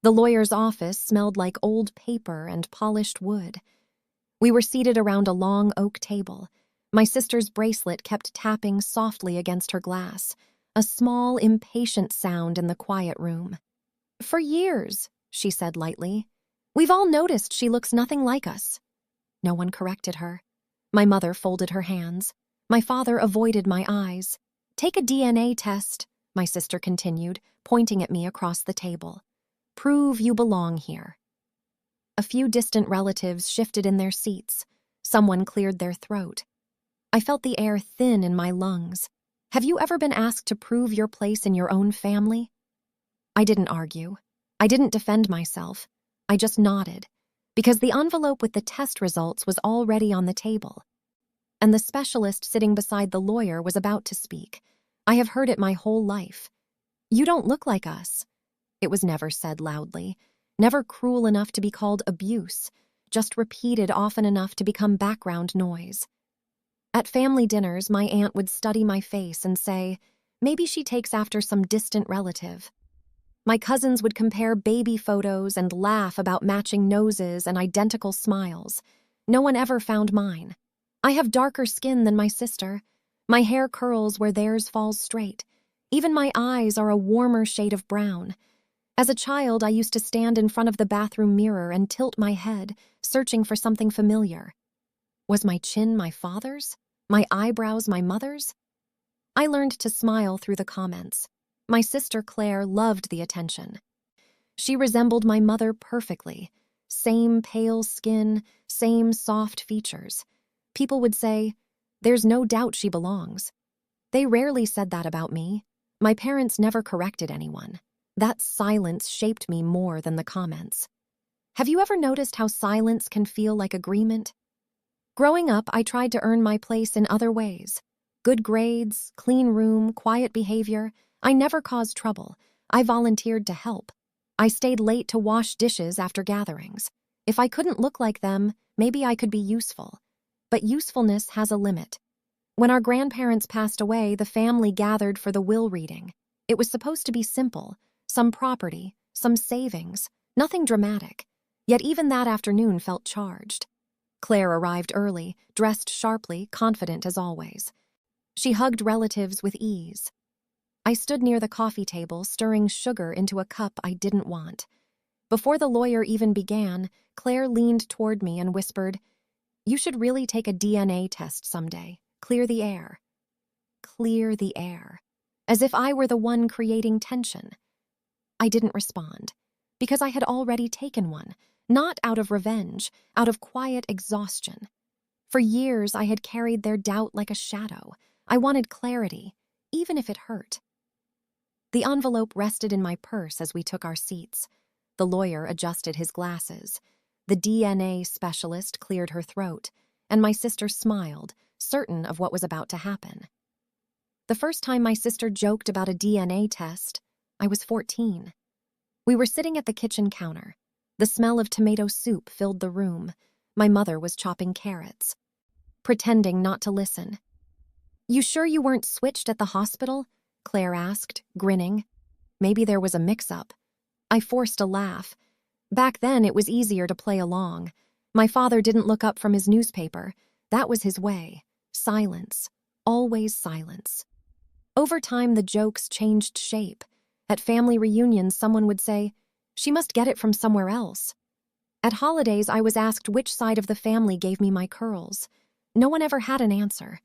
The lawyer's office smelled like old paper and polished wood. We were seated around a long oak table. My sister's bracelet kept tapping softly against her glass, a small, impatient sound in the quiet room. "For years," she said lightly. "We've all noticed she looks nothing like us." No one corrected her. My mother folded her hands. My father avoided my eyes. "Take a DNA test," my sister continued, pointing at me across the table. "Prove you belong here." A few distant relatives shifted in their seats. Someone cleared their throat. I felt the air thin in my lungs. Have you ever been asked to prove your place in your own family? I didn't argue. I didn't defend myself. I just nodded, because the envelope with the test results was already on the table. And the specialist sitting beside the lawyer was about to speak. I have heard it my whole life. "You don't look like us." It was never said loudly, never cruel enough to be called abuse, just repeated often enough to become background noise. At family dinners, my aunt would study my face and say, "Maybe she takes after some distant relative." My cousins would compare baby photos and laugh about matching noses and identical smiles. No one ever found mine. I have darker skin than my sister. My hair curls where theirs falls straight. Even my eyes are a warmer shade of brown. As a child, I used to stand in front of the bathroom mirror and tilt my head, searching for something familiar. Was my chin my father's? My eyebrows my mother's? I learned to smile through the comments. My sister Claire loved the attention. She resembled my mother perfectly. Same pale skin, same soft features. People would say, "There's no doubt she belongs." They rarely said that about me. My parents never corrected anyone. That silence shaped me more than the comments. Have you ever noticed how silence can feel like agreement? Growing up, I tried to earn my place in other ways. Good grades, clean room, quiet behavior. I never caused trouble. I volunteered to help. I stayed late to wash dishes after gatherings. If I couldn't look like them, maybe I could be useful. But usefulness has a limit. When our grandparents passed away, the family gathered for the will reading. It was supposed to be simple. Some property, some savings, nothing dramatic. Yet even that afternoon felt charged. Claire arrived early, dressed sharply, confident as always. She hugged relatives with ease. I stood near the coffee table, stirring sugar into a cup I didn't want. Before the lawyer even began, Claire leaned toward me and whispered, "You should really take a DNA test someday. Clear the air." Clear the air. As if I were the one creating tension. I didn't respond, because I had already taken one, not out of revenge, out of quiet exhaustion. For years, I had carried their doubt like a shadow. I wanted clarity, even if it hurt. The envelope rested in my purse as we took our seats. The lawyer adjusted his glasses. The DNA specialist cleared her throat, and my sister smiled, certain of what was about to happen. The first time my sister joked about a DNA test, I was 14. We were sitting at the kitchen counter. The smell of tomato soup filled the room. My mother was chopping carrots, pretending not to listen. "You sure you weren't switched at the hospital?" Claire asked, grinning. Maybe there was a mix-up. I forced a laugh. Back then, it was easier to play along. My father didn't look up from his newspaper. That was his way. Silence. Always silence. Over time, the jokes changed shape. At family reunions, someone would say, "She must get it from somewhere else." At holidays, I was asked which side of the family gave me my curls. No one ever had an answer.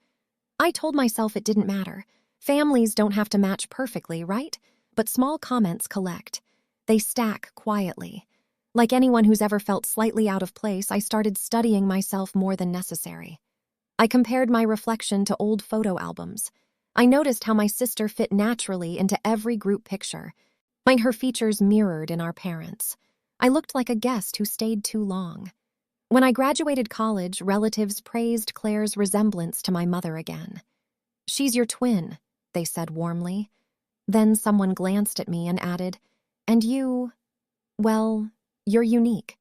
I told myself it didn't matter. Families don't have to match perfectly, right? But small comments collect. They stack quietly. Like anyone who's ever felt slightly out of place, I started studying myself more than necessary. I compared my reflection to old photo albums. I noticed how my sister fit naturally into every group picture. Her features mirrored in our parents. I looked like a guest who stayed too long. When I graduated college, relatives praised Claire's resemblance to my mother again. "She's your twin," they said warmly. Then someone glanced at me and added, "And you, well, you're unique."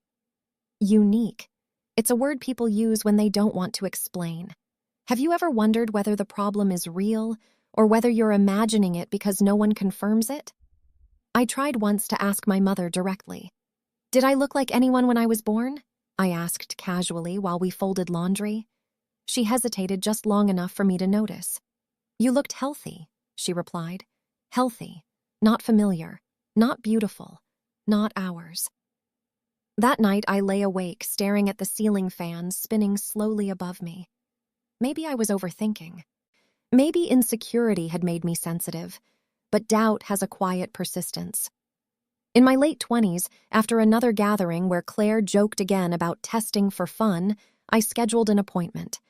Unique. It's a word people use when they don't want to explain. Have you ever wondered whether the problem is real or whether you're imagining it because no one confirms it? I tried once to ask my mother directly. "Did I look like anyone when I was born?" I asked casually while we folded laundry. She hesitated just long enough for me to notice. "You looked healthy," she replied. "Healthy, not familiar, not beautiful, not ours." That night I lay awake, staring at the ceiling fans spinning slowly above me. Maybe I was overthinking. Maybe insecurity had made me sensitive, but doubt has a quiet persistence. In my late 20s, after another gathering where Claire joked again about testing for fun, I scheduled an appointment.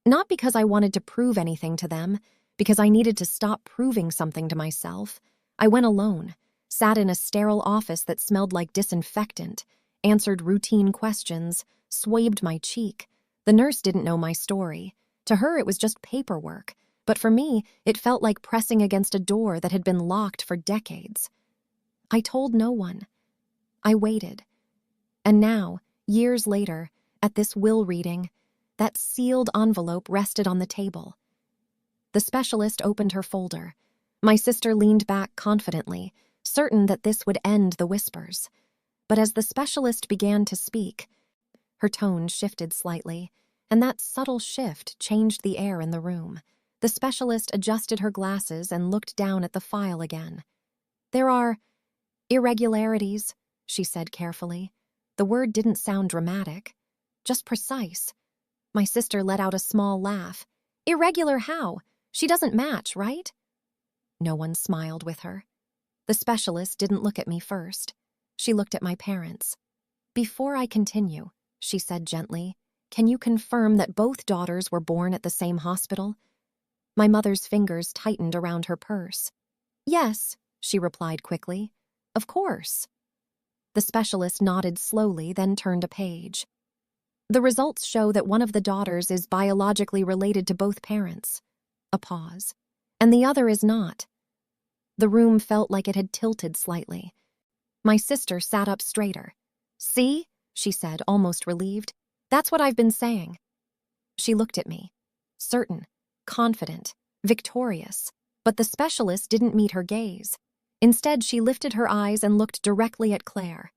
Not because I wanted to prove anything to them, because I needed to stop proving something to myself. I went alone, sat in a sterile office that smelled like disinfectant, answered routine questions, swabbed my cheek. The nurse didn't know my story. To her, it was just paperwork. But for me, it felt like pressing against a door that had been locked for decades. I told no one. I waited. And now, years later, at this will reading, that sealed envelope rested on the table. The specialist opened her folder. My sister leaned back confidently, certain that this would end the whispers. But as the specialist began to speak, her tone shifted slightly, and that subtle shift changed the air in the room. The specialist adjusted her glasses and looked down at the file again. "There are irregularities," she said carefully. The word didn't sound dramatic, just precise. My sister let out a small laugh. "Irregular how? She doesn't match, right?" No one smiled with her. The specialist didn't look at me first. She looked at my parents. "Before I continue," she said gently, "can you confirm that both daughters were born at the same hospital?" My mother's fingers tightened around her purse. "Yes," she replied quickly. "Of course." The specialist nodded slowly, then turned a page. "The results show that one of the daughters is biologically related to both parents." A pause. "And the other is not." The room felt like it had tilted slightly. My sister sat up straighter. "See?" she said, almost relieved. "That's what I've been saying." She looked at me. Certain, confident, victorious. But the specialist didn't meet her gaze. Instead, she lifted her eyes and looked directly at Claire.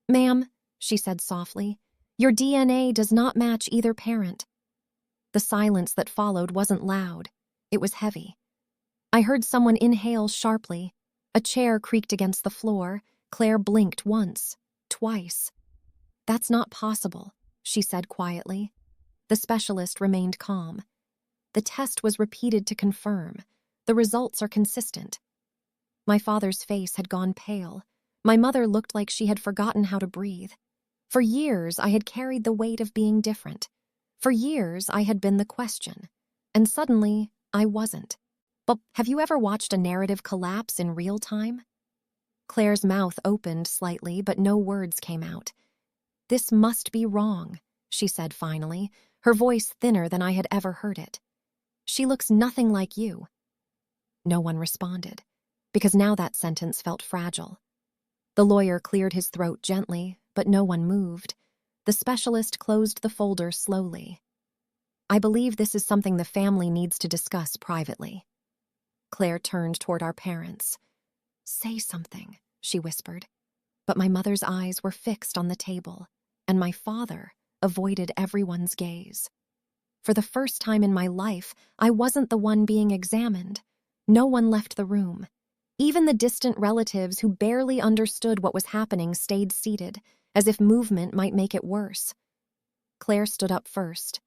"Ma'am," she said softly, "your DNA does not match either parent." The silence that followed wasn't loud. It was heavy. I heard someone inhale sharply. A chair creaked against the floor. Claire blinked once, twice. "That's not possible," she said quietly. The specialist remained calm. "The test was repeated to confirm. The results are consistent." My father's face had gone pale. My mother looked like she had forgotten how to breathe. For years, I had carried the weight of being different. For years, I had been the question. And suddenly, I wasn't. But have you ever watched a narrative collapse in real time? Claire's mouth opened slightly, but no words came out. "This must be wrong," she said finally, her voice thinner than I had ever heard it. "She looks nothing like you." No one responded, because now that sentence felt fragile. The lawyer cleared his throat gently, but no one moved. The specialist closed the folder slowly. "I believe this is something the family needs to discuss privately." Claire turned toward our parents. "Say something," she whispered. But my mother's eyes were fixed on the table, and my father avoided everyone's gaze. For the first time in my life, I wasn't the one being examined. No one left the room. Even the distant relatives who barely understood what was happening stayed seated, as if movement might make it worse. Claire stood up first.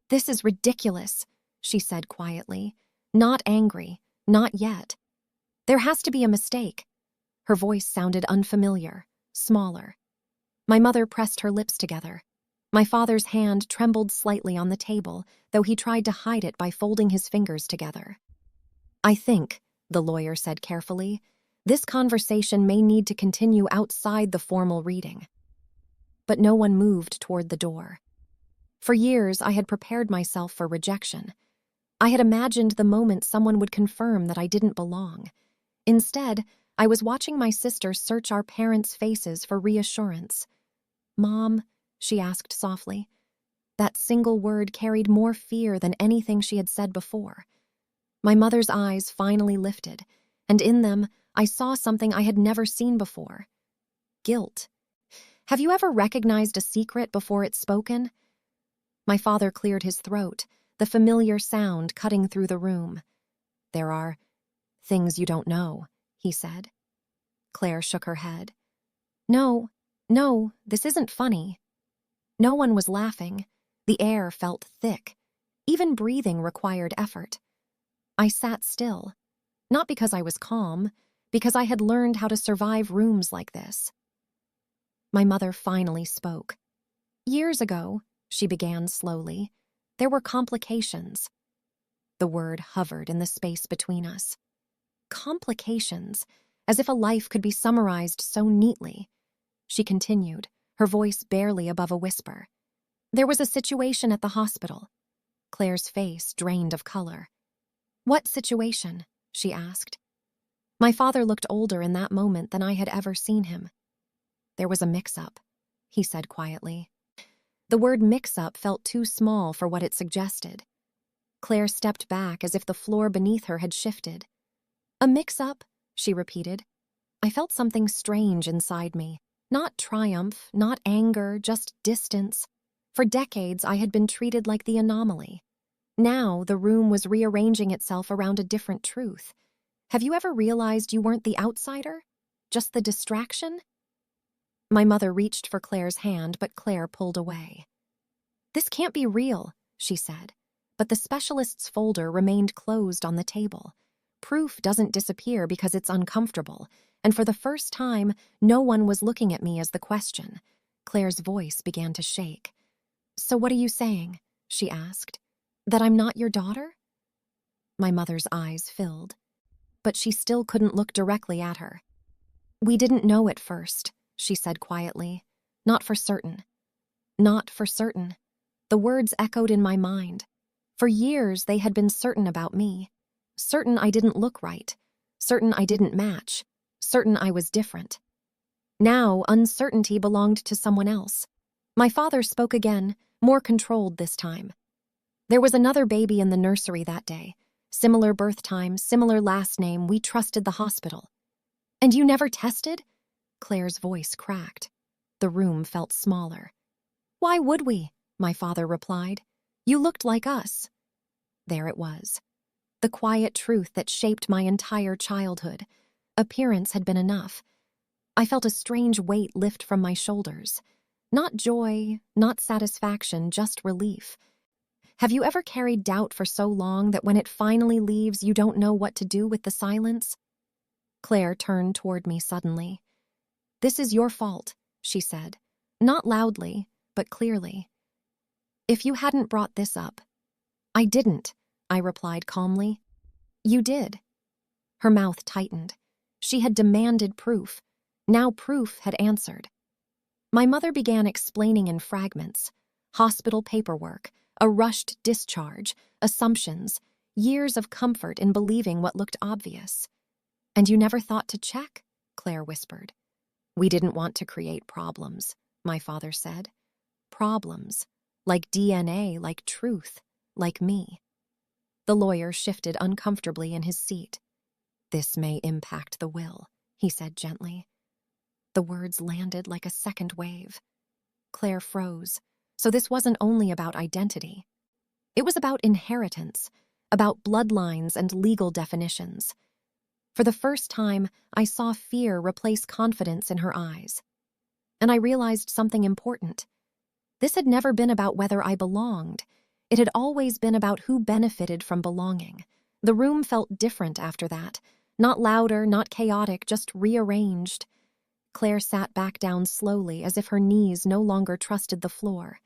"This is ridiculous," she said quietly. Not angry, not yet. "There has to be a mistake." Her voice sounded unfamiliar, smaller. My mother pressed her lips together. My father's hand trembled slightly on the table, though he tried to hide it by folding his fingers together. "I think," the lawyer said carefully, "this conversation may need to continue outside the formal reading." But no one moved toward the door. For years, I had prepared myself for rejection. I had imagined the moment someone would confirm that I didn't belong. Instead, I was watching my sister search our parents' faces for reassurance. "Mom," she asked softly. That single word carried more fear than anything she had said before. My mother's eyes finally lifted, and in them, I saw something I had never seen before. Guilt. Have you ever recognized a secret before it's spoken? My father cleared his throat, the familiar sound cutting through the room. There are things you don't know, he said. Claire shook her head. No, this isn't funny. No one was laughing. The air felt thick. Even breathing required effort. I sat still, not because I was calm, because I had learned how to survive rooms like this. My mother finally spoke. Years ago, she began slowly, there were complications. The word hovered in the space between us. Complications, as if a life could be summarized so neatly. She continued, her voice barely above a whisper. There was a situation at the hospital. Claire's face drained of color. What situation? She asked. My father looked older in that moment than I had ever seen him. There was a mix-up, he said quietly. The word mix-up felt too small for what it suggested. Claire stepped back as if the floor beneath her had shifted. A mix-up, she repeated. I felt something strange inside me. Not triumph, not anger, just distance. For decades, I had been treated like the anomaly. Now, the room was rearranging itself around a different truth. Have you ever realized you weren't the outsider? Just the distraction? My mother reached for Claire's hand, but Claire pulled away. This can't be real, she said, but the specialist's folder remained closed on the table. Proof doesn't disappear because it's uncomfortable, and for the first time, no one was looking at me as the question. Claire's voice began to shake. So what are you saying? She asked. That I'm not your daughter? My mother's eyes filled, but she still couldn't look directly at her. We didn't know at first, she said quietly. Not for certain. Not for certain. The words echoed in my mind. For years, they had been certain about me. Certain I didn't look right. Certain I didn't match. Certain I was different. Now, uncertainty belonged to someone else. My father spoke again, more controlled this time. There was another baby in the nursery that day. Similar birth time, similar last name, we trusted the hospital. And you never tested? Claire's voice cracked. The room felt smaller. Why would we? My father replied. You looked like us. There it was. The quiet truth that shaped my entire childhood. Appearance had been enough. I felt a strange weight lift from my shoulders. Not joy, not satisfaction, just relief. Have you ever carried doubt for so long that when it finally leaves, you don't know what to do with the silence? Claire turned toward me suddenly. This is your fault, she said, not loudly, but clearly. If you hadn't brought this up. I didn't, I replied calmly. You did. Her mouth tightened. She had demanded proof. Now proof had answered. My mother began explaining in fragments. Hospital paperwork, a rushed discharge, assumptions, years of comfort in believing what looked obvious. And you never thought to check? Claire whispered. We didn't want to create problems, my father said. Problems, like DNA, like truth, like me. The lawyer shifted uncomfortably in his seat. This may impact the will, he said gently. The words landed like a second wave. Claire froze. So this wasn't only about identity. It was about inheritance, about bloodlines and legal definitions. For the first time, I saw fear replace confidence in her eyes. And I realized something important. This had never been about whether I belonged. It had always been about who benefited from belonging. The room felt different after that. Not louder, not chaotic, just rearranged. Claire sat back down slowly as if her knees no longer trusted the floor.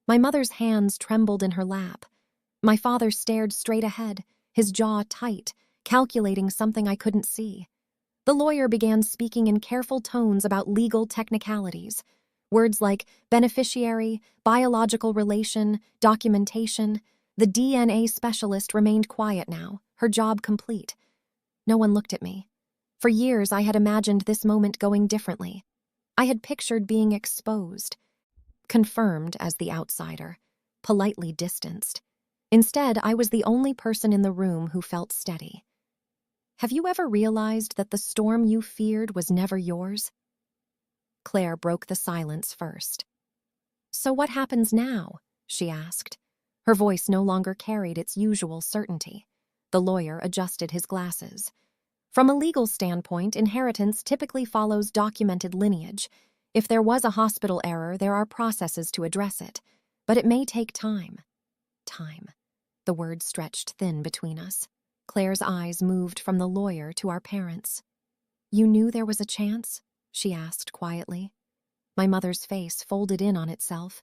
My mother's hands trembled in her lap. My father stared straight ahead, his jaw tight, calculating something I couldn't see. The lawyer began speaking in careful tones about legal technicalities. Words like beneficiary, biological relation, documentation. The DNA specialist remained quiet now, her job complete. No one looked at me. For years, I had imagined this moment going differently. I had pictured being exposed, confirmed as the outsider, politely distanced. Instead, I was the only person in the room who felt steady. Have you ever realized that the storm you feared was never yours? Claire broke the silence first. So what happens now? She asked. Her voice no longer carried its usual certainty. The lawyer adjusted his glasses. From a legal standpoint, inheritance typically follows documented lineage. If there was a hospital error, there are processes to address it. But it may take time. Time. The word stretched thin between us. Claire's eyes moved from the lawyer to our parents. You knew there was a chance? She asked quietly. My mother's face folded in on itself.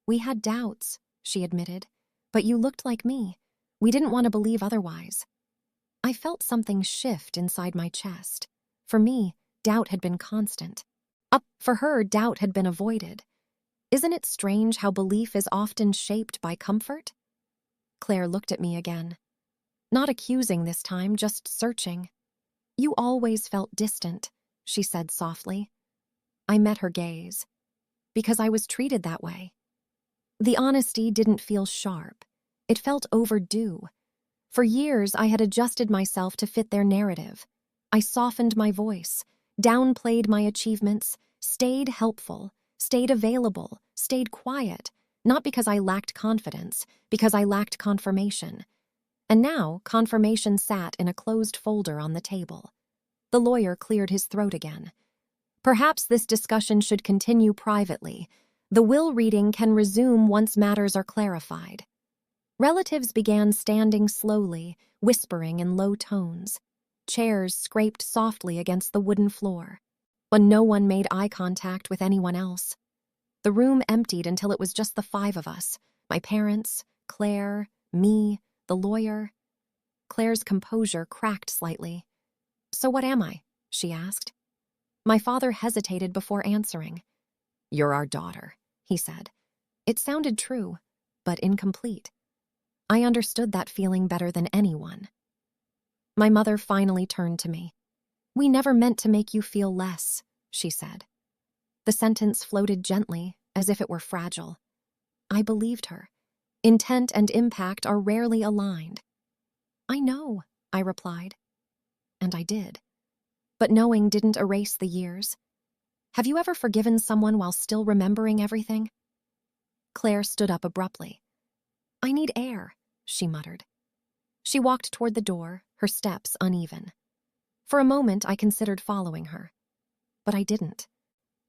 We had doubts, she admitted. But you looked like me. We didn't want to believe otherwise. I felt something shift inside my chest. For me, doubt had been constant. For her, doubt had been avoided. Isn't it strange how belief is often shaped by comfort? Claire looked at me again. Not accusing this time, just searching. You always felt distant, she said softly. I met her gaze. Because I was treated that way. The honesty didn't feel sharp. It felt overdue. For years, I had adjusted myself to fit their narrative. I softened my voice, downplayed my achievements, stayed helpful, stayed available, stayed quiet, not because I lacked confidence, because I lacked confirmation. And now, confirmation sat in a closed folder on the table. The lawyer cleared his throat again. Perhaps this discussion should continue privately. The will reading can resume once matters are clarified. Relatives began standing slowly, whispering in low tones. Chairs scraped softly against the wooden floor. But no one made eye contact with anyone else. The room emptied until it was just the five of us. My parents, Claire, me, the lawyer. Claire's composure cracked slightly. So what am I? She asked. My father hesitated before answering. You're our daughter, he said. It sounded true, but incomplete. I understood that feeling better than anyone. My mother finally turned to me. We never meant to make you feel less, she said. The sentence floated gently, as if it were fragile. I believed her. Intent and impact are rarely aligned. I know, I replied. And I did. But knowing didn't erase the years. Have you ever forgiven someone while still remembering everything? Claire stood up abruptly. I need air, she muttered. She walked toward the door, her steps uneven. For a moment, I considered following her. But I didn't.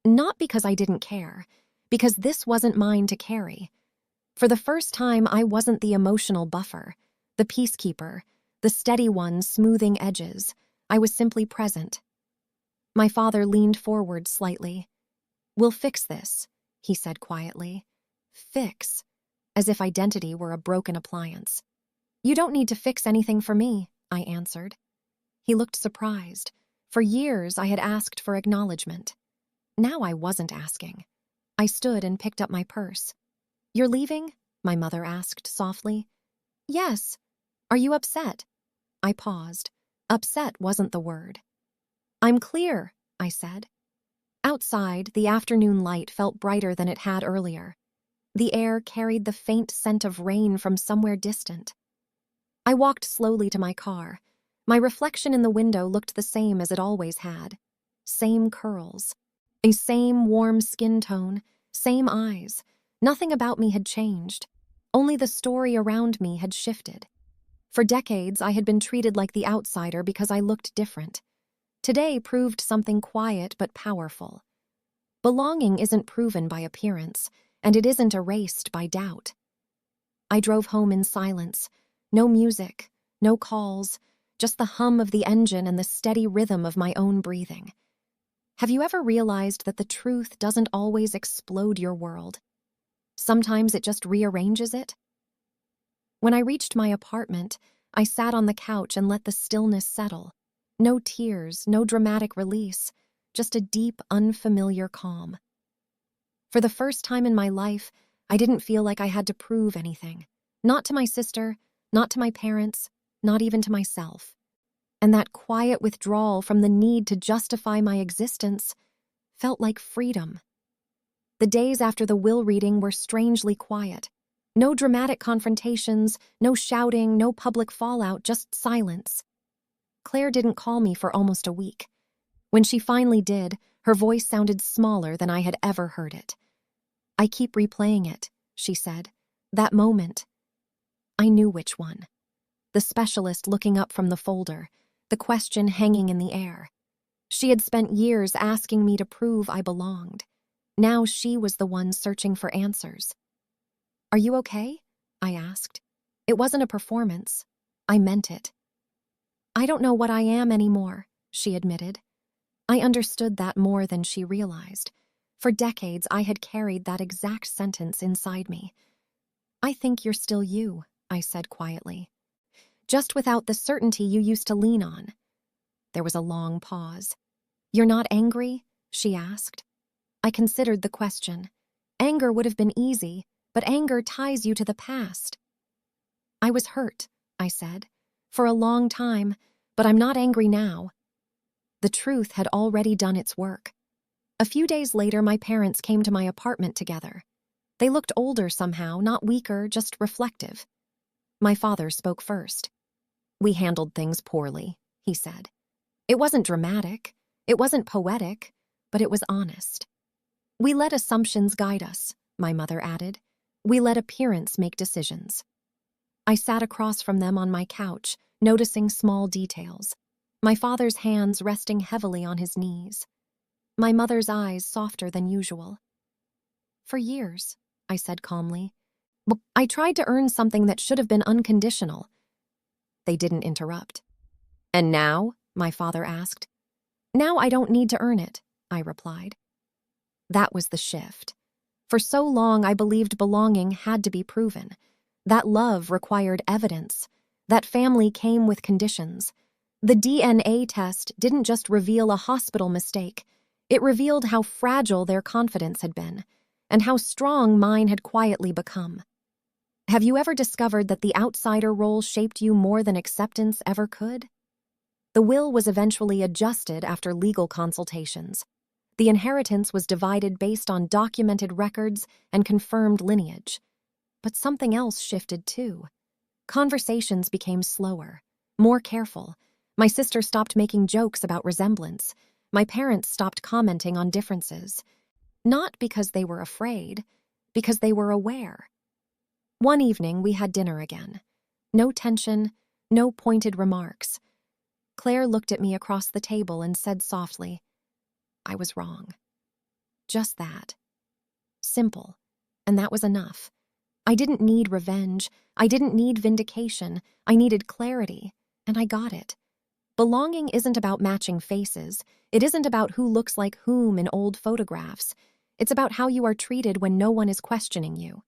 Not because I didn't care, because this wasn't mine to carry. For the first time, I wasn't the emotional buffer, the peacekeeper, the steady one smoothing edges. I was simply present. My father leaned forward slightly. We'll fix this, he said quietly. Fix, as if identity were a broken appliance. You don't need to fix anything for me, I answered. He looked surprised. For years, I had asked for acknowledgement. Now I wasn't asking. I stood and picked up my purse. You're leaving? My mother asked softly. Yes. Are you upset? I paused. Upset wasn't the word. I'm clear, I said. Outside, the afternoon light felt brighter than it had earlier. The air carried the faint scent of rain from somewhere distant. I walked slowly to my car. My reflection in the window looked the same as it always had. Same curls. A same warm skin tone. Same eyes. Nothing about me had changed. Only the story around me had shifted. For decades, I had been treated like the outsider because I looked different. Today proved something quiet but powerful. Belonging isn't proven by appearance, and it isn't erased by doubt. I drove home in silence. No music, no calls, just the hum of the engine and the steady rhythm of my own breathing. Have you ever realized that the truth doesn't always explode your world? Sometimes it just rearranges it? When I reached my apartment, I sat on the couch and let the stillness settle. No tears, no dramatic release, just a deep, unfamiliar calm. For the first time in my life, I didn't feel like I had to prove anything. Not to my sister, not to my parents, not even to myself. And that quiet withdrawal from the need to justify my existence felt like freedom. The days after the will reading were strangely quiet. No dramatic confrontations, no shouting, no public fallout, just silence. Claire didn't call me for almost a week. When she finally did, her voice sounded smaller than I had ever heard it. "I keep replaying it," she said. "That moment." I knew which one. The specialist looking up from the folder, the question hanging in the air. She had spent years asking me to prove I belonged. Now she was the one searching for answers. "Are you okay?" I asked. It wasn't a performance. I meant it. "I don't know what I am anymore," she admitted. I understood that more than she realized. For decades, I had carried that exact sentence inside me. "I think you're still you," I said quietly. "Just without the certainty you used to lean on." There was a long pause. "You're not angry?" she asked. I considered the question. Anger would have been easy, but anger ties you to the past. "I was hurt," I said, "for a long time, but I'm not angry now." The truth had already done its work. A few days later, my parents came to my apartment together. They looked older somehow, not weaker, just reflective. My father spoke first. "We handled things poorly," he said. It wasn't dramatic, it wasn't poetic, but it was honest. "We let assumptions guide us," my mother added. "We let appearance make decisions." I sat across from them on my couch, noticing small details. My father's hands resting heavily on his knees. My mother's eyes softer than usual. "For years," I said calmly, "I tried to earn something that should have been unconditional." They didn't interrupt. "And now?" my father asked. "Now I don't need to earn it," I replied. That was the shift. For so long, I believed belonging had to be proven. That love required evidence. That family came with conditions. The DNA test didn't just reveal a hospital mistake. It revealed how fragile their confidence had been, and how strong mine had quietly become. Have you ever discovered that the outsider role shaped you more than acceptance ever could? The will was eventually adjusted after legal consultations. The inheritance was divided based on documented records and confirmed lineage. But something else shifted too. Conversations became slower, more careful. My sister stopped making jokes about resemblance. My parents stopped commenting on differences. Not because they were afraid, because they were aware. One evening, we had dinner again. No tension, no pointed remarks. Claire looked at me across the table and said softly, "I was wrong." Just that. Simple. And that was enough. I didn't need revenge. I didn't need vindication. I needed clarity, and I got it. Belonging isn't about matching faces. It isn't about who looks like whom in old photographs. It's about how you are treated when no one is questioning you.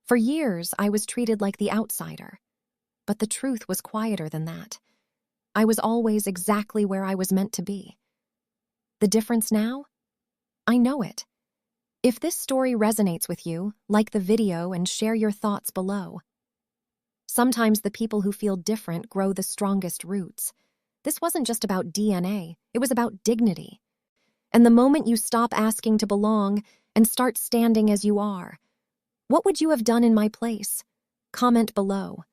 For years, I was treated like the outsider. But the truth was quieter than that. I was always exactly where I was meant to be. The difference now? I know it. If this story resonates with you, like the video and share your thoughts below. Sometimes the people who feel different grow the strongest roots. This wasn't just about DNA, it was about dignity. And the moment you stop asking to belong and start standing as you are, what would you have done in my place? Comment below.